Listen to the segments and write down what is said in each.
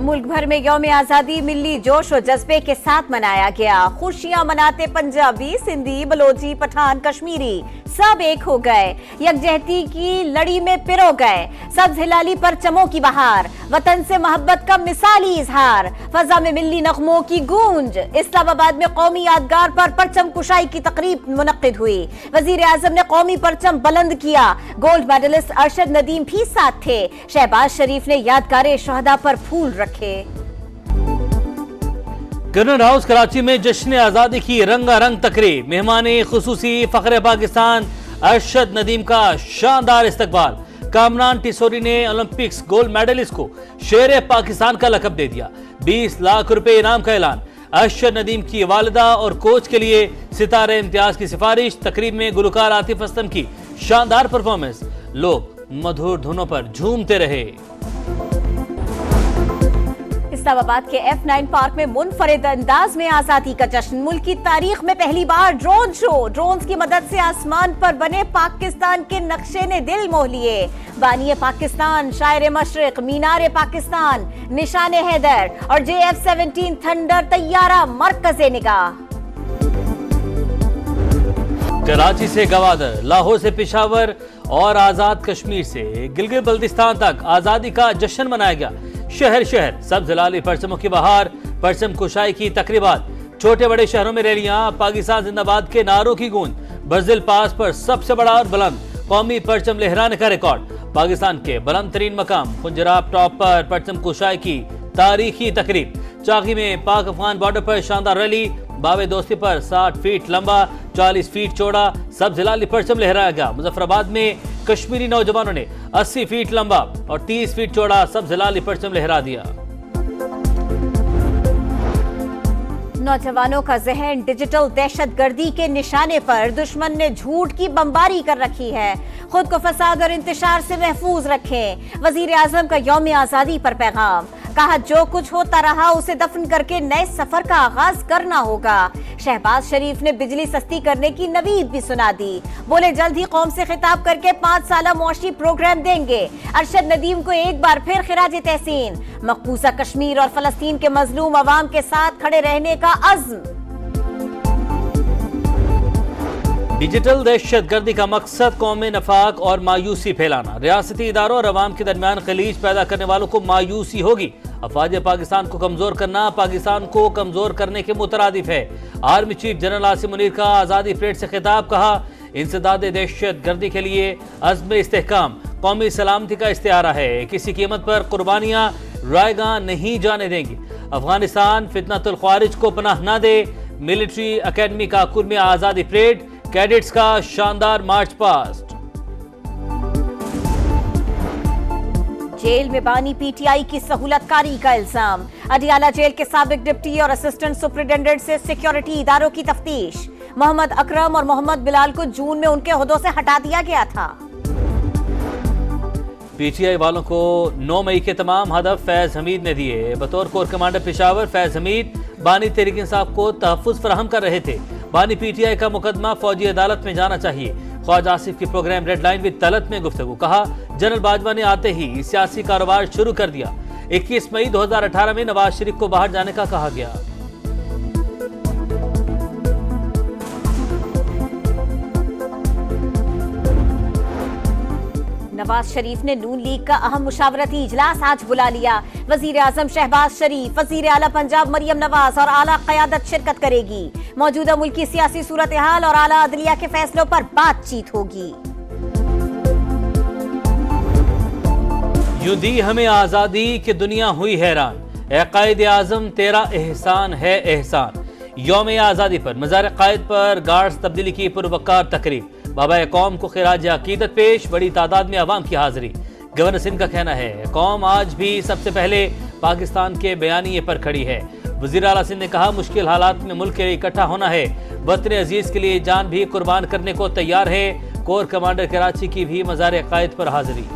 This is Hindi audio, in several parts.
मुल्क भर में यौम आजादी मिली जोश और जज्बे के साथ मनाया गया। खुशियां मनाते पंजाबी, सिंधी, बलोची, पठान, कश्मीरी सब एक हो गए, यकजहती की लड़ी में पिरो गए। सब्ज हिलाली परचमों की बहार, वतन से मोहब्बत का मिसाली इजहार, फजा में मिली नगमों की गूंज। इस्लामाबाद में कौमी यादगार पर परचम कुशाई की तकरीब मुनक्किद हुई। वजीर आजम ने कौमी परचम बुलंद किया। गोल्ड मेडलिस्ट अरशद नदीम भी साथ थे। शहबाज शरीफ ने यादगार शहदा पर फूल रखे। गवर्नर हाउस कराची में जश्न आजादी की रंगारंग तकरीब। मेहमान खुसूसी फखरे पाकिस्तान अरशद नदीम का शानदार इस्तकबाल। कामरान टिसोरी ने ओलंपिक्स गोल्ड मेडलिस्ट को शेर पाकिस्तान का लकब दे दिया। 20 लाख रुपए इनाम का ऐलान। अरशद नदीम की वालिदा और कोच के लिए सितारे इम्तियाज की सिफारिश। तकरीब में गुलकार आतिफ असलम की शानदार परफॉर्मेंस। लोग मधुर धुनों पर झूमते रहे। इस्लामाबाद के F9 पार्क में मुनफरिद अंदाज में आजादी का जश्न। मुल्क की तारीख में पहली बार ड्रोन शो। ड्रोन्स की मदद से आसमान पर बने पाकिस्तान के नक्शे ने दिल मोह लिए। बानिए पाकिस्तान, शायर मशरिक, मीनार पाकिस्तान, निशान हैदर और JF-17 थंडर तैयारा मरकज़े निगाह। कराची से गवादर, लाहौर से पेशावर और आजाद कश्मीर से गिलगित बल्तिस्तान तक आजादी का जश्न मनाया गया। शहर शहर सब्ज हिलाली परचमों की बहार, परचम कुशाई की तकरीबात। छोटे बड़े शहरों में रैलियां, पाकिस्तान जिंदाबाद के नारों की गूंज। ब्राजील पास पर सबसे बड़ा और बुलंद कौमी परचम लहराने का रिकॉर्ड। पाकिस्तान के बुलंद तरीन मकाम पंजराब टॉप पर परचम कुशाई की तारीखी तकरीब। चाकी में पाक अफगान बॉर्डर पर शानदार रैली। बावे दोस्ती पर 60 फीट लंबा, 40 फीट चौड़ा सब्ज हिलाली परचम लहराया गया। मुजफ्फराबाद में कश्मीरी नौजवानों ने 80 फीट लंबा और 30 फीट चौड़ा सब्ज हिलाली परचम लहरा दिया। नौजवानों का जहन डिजिटल दहशतगर्दी के निशाने पर। दुश्मन ने झूठ की बमबारी कर रखी है। खुद को फसाद और इंतशार से महफूज रखें। वजीर आजम का यौम आजादी पर पैगाम। कहा जो कुछ होता रहा उसे दफन करके नए सफर का आगाज करना होगा। शहबाज शरीफ ने बिजली सस्ती करने की नवीद भी सुना दी। बोले जल्द ही कौम से खिताब करके 5 साला मुआशी प्रोग्राम देंगे। अरशद नदीम को एक बार फिर खिराज तहसीन। मकबूजा कश्मीर और फलस्तीन के मजलूम अवाम के साथ खड़े रहने का अज़्म। डिजिटल दहशतगर्दी का मकसद कौमी नफाक और मायूसी फैलाना। रियासती इदारों और अवाम के दरमियान खलीज पैदा करने वालों को मायूसी होगी। अफवाज पाकिस्तान को कमजोर करना पाकिस्तान को कमजोर करने के मुतरादिफ है। Army chief general Asim Munir का आजादी परेड से खिताब। कहा इंसदाद दहशतगर्दी के लिए अज़्म इस्तेहकाम कौमी सलामती का इस्तिआरा है। किसी कीमत पर कुर्बानियां रायगा नहीं जाने देंगे। अफगानिस्तान फितनतुल ख्वारिज को पनाह न दे। मिलिट्री अकेडमी काकुल में आजादी परेड। कैडेट्स का शानदार मार्च पास्ट। जेल में बानी PTI की सहूलतकारी का इल्जाम। अडियाला जेल के साबिक डिप्टी और असिस्टेंट सुपरिटेंडेंट से सिक्योरिटी इदारों की तफ्तीश। मोहम्मद अकरम और मोहम्मद बिलाल को जून में उनके ओहदों से हटा दिया गया था। PTI वालों को 9 मई के तमाम हदफ फैज हमीद ने दिए। बतौर कोर कमांडर पेशावर फैज हमीद बानी तहरीक इंसाफ को तहफ्फुज फराहम कर रहे थे। बानी PTI का मुकदमा फौजी अदालत में जाना चाहिए। ख्वाजा आसिफ की programme red line with Talat में गुफ्तगू। कहा जनरल बाजवा ने आते ही सियासी कारोबार शुरू कर दिया। 21 मई 2018 में नवाज शरीफ को बाहर जाने का कहा गया। नवाज शरीफ ने नून लीग का अहम मुशावरती इजलास आज बुला लिया। वजीर आजम शहबाज शरीफ, वजीर आला पंजाब मरियम नवाज और आला क़यादत शिरकत करेगी। मौजूदा मुल्क की सियासी सूरत हाल और आला अदलिया के फैसलों पर बातचीत होगी। यूं दी हमें आजादी कि दुनिया हुई हैरान। ए कायद आजम तेरा एहसान है एहसान। यौम आजादी पर मज़ार कायद पर गार्ड्स तब्दीली की पुरवकार तकरीब। बाबा कौम को खिराज अकीदत पेश। बड़ी तादाद में अवाम की हाजिरी। गवर्नर सिंध का कहना है कौम आज भी सबसे पहले पाकिस्तान के बयानिए पर खड़ी है। वज़ीर आला सिंध ने कहा मुश्किल हालात में मुल्क के लिए इकट्ठा होना है। वतन अजीज के लिए जान भी कुर्बान करने को तैयार है। कोर कमांडर कराची की भी मज़ार कायद पर हाजिरी।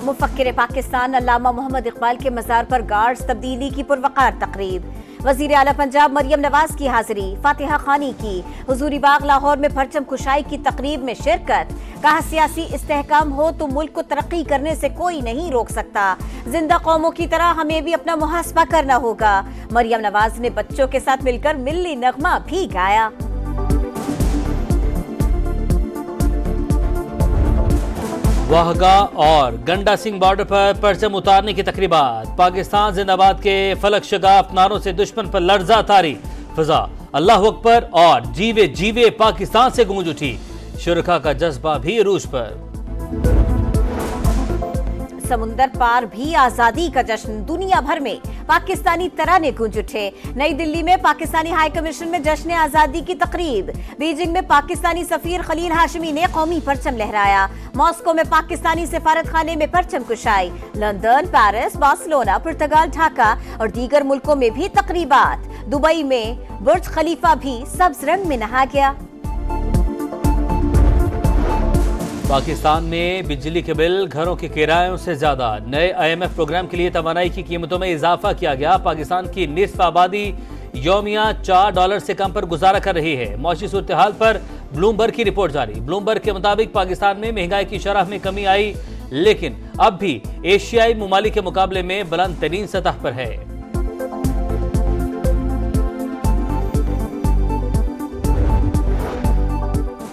मुफक्किर पाकिस्तान अल्लामा मोहम्मद इकबाल के मज़ार पर गार्ड्स तब्दीली की पुरवकार तकरीब। वजीर आला पंजाब मरियम नवाज की हाजिरी, फातिहा खानी की, हुजूरी बाग लाहौर में परचम कुशाई की तकरीब में शिरकत। कहा सियासी इस्तेहकाम हो तो मुल्क को तरक्की करने से कोई नहीं रोक सकता। जिंदा कौमों की तरह हमें भी अपना मुहासबा करना होगा। मरियम नवाज ने बच्चों के साथ मिलकर मिल्ली नगमा भी गाया। वाहगा और गंडा सिंह बॉर्डर पर परचम उतारने की तकरीबात। पाकिस्तान जिंदाबाद के फलक शगाफ नारों से दुश्मन पर लर्जा तारी फिजा। अल्लाह अकबर और जीवे जीवे पाकिस्तान से गूंज उठी। शुरका का जज्बा भी अरूज पर। समुंदर पार भी आजादी का जश्न, दुनिया भर में पाकिस्तानी तराने गूंज उठे। नई दिल्ली में पाकिस्तानी हाई कमीशन में जश्न आजादी की तकरीब। बीजिंग में पाकिस्तानी सफीर खलील हाशमी ने कौमी परचम लहराया। मॉस्को में पाकिस्तानी सिफारत खाने में परचम कुशाई। लंदन, पेरिस, बार्सिलोना, पुर्तगाल, ढाका और दीगर मुल्कों में भी तकरीबात। दुबई में बुर्ज खलीफा भी सब्ज रंग में नहा गया। पाकिस्तान में बिजली के बिल घरों के किरायों से ज्यादा। नए IMF प्रोग्राम के लिए तवानाई की कीमतों में इजाफा किया गया। पाकिस्तान की निस्फ आबादी यौमिया $4 से कम पर गुजारा कर रही है। मौसमी सूरत हाल पर ब्लूमबर्ग की रिपोर्ट जारी। ब्लूमबर्ग के मुताबिक पाकिस्तान में महंगाई की शरह में कमी आई, लेकिन अब भी एशियाई ममालिक के मुकाबले में बुलंद तरीन सतह पर है।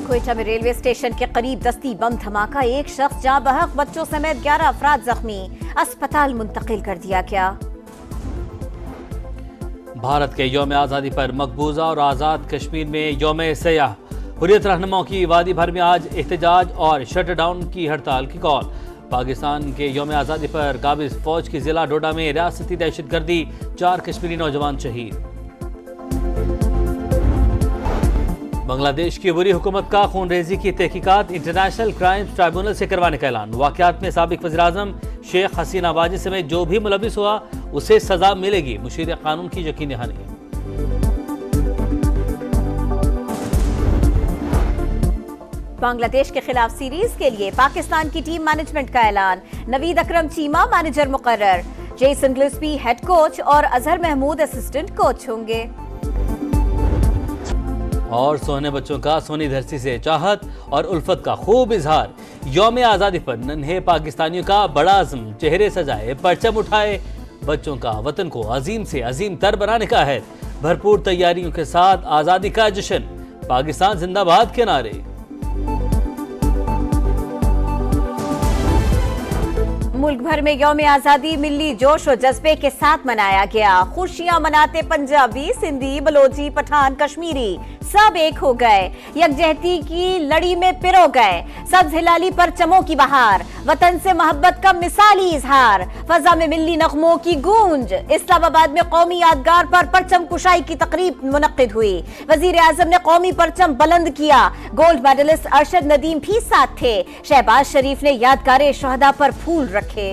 कोयटा में रेलवे स्टेशन के करीब दस्ती बम धमाका। एक शख्स जहां बहक, बच्चों समेत 11 अफराद जख्मी। अस्पताल मुंतकिल कर दिया गया। भारत के यौम आज़ादी पर मकबूजा और आज़ाद कश्मीर में यौम सयाह। हुर्रियत रहनुमाओं की वादी भर में आज एहतजाज और शटडाउन की हड़ताल की कॉल। पाकिस्तान के यौम आज़ादी पर काबिज फौज की जिला डोडा में रियासती दहशतगर्दी, 4 कश्मीरी नौजवान शहीद। बांग्लादेश की बुरी हुकूमत का खूनरेजी की तहकीकात इंटरनेशनल क्राइम्स ट्राइब्यूनल से करवाने का ऐलान। वाकयात में साबिक वज़ीर-ए-आज़म शेख हसीना वाजिद समेत जो भी मुलविस हुआ उसे सजा मिलेगी, मुशीर कानून की यकीन दहानी। बांग्लादेश के खिलाफ सीरीज के लिए पाकिस्तान की टीम मैनेजमेंट का ऐलान। नवीद अकरम चीमा मैनेजर मुकर्रर। जेसन गिल्स्पी हेड कोच और अजहर महमूद असिस्टेंट कोच होंगे। और सोने बच्चों का सोनी धरती से चाहत और उल्फत का खूब इजहार। यौम आज़ादी पर नन्हे पाकिस्तानियों का बड़ा आज़म, चेहरे सजाए, परचम उठाए। बच्चों का वतन को अजीम से अजीम तर बनाने का है। भरपूर तैयारियों के साथ आज़ादी का जश्न, पाकिस्तान जिंदाबाद के नारे। मुल्क भर में यौम आजादी मिली जोश और जज्बे के साथ मनाया गया। खुशियां मनाते पंजाबी, सिंधी, बलोची, पठान, कश्मीरी सब एक हो गए। यकजहती की लड़ी में पिरो गए। सब्ज हिलाली परचमों की बहार, वतन से मोहब्बत का मिसाली इजहार। फजा में मिली नगमों की गूंज। इस्लामाबाद में कौमी यादगार पर परचम कुशाई की तकरीब मुनक्किद हुई। वजीर आजम ने कौमी परचम बुलंद किया। गोल्ड मेडलिस्ट अरशद नदीम भी साथ थे। शहबाज शरीफ ने यादगार शहदा पर फूल रखे।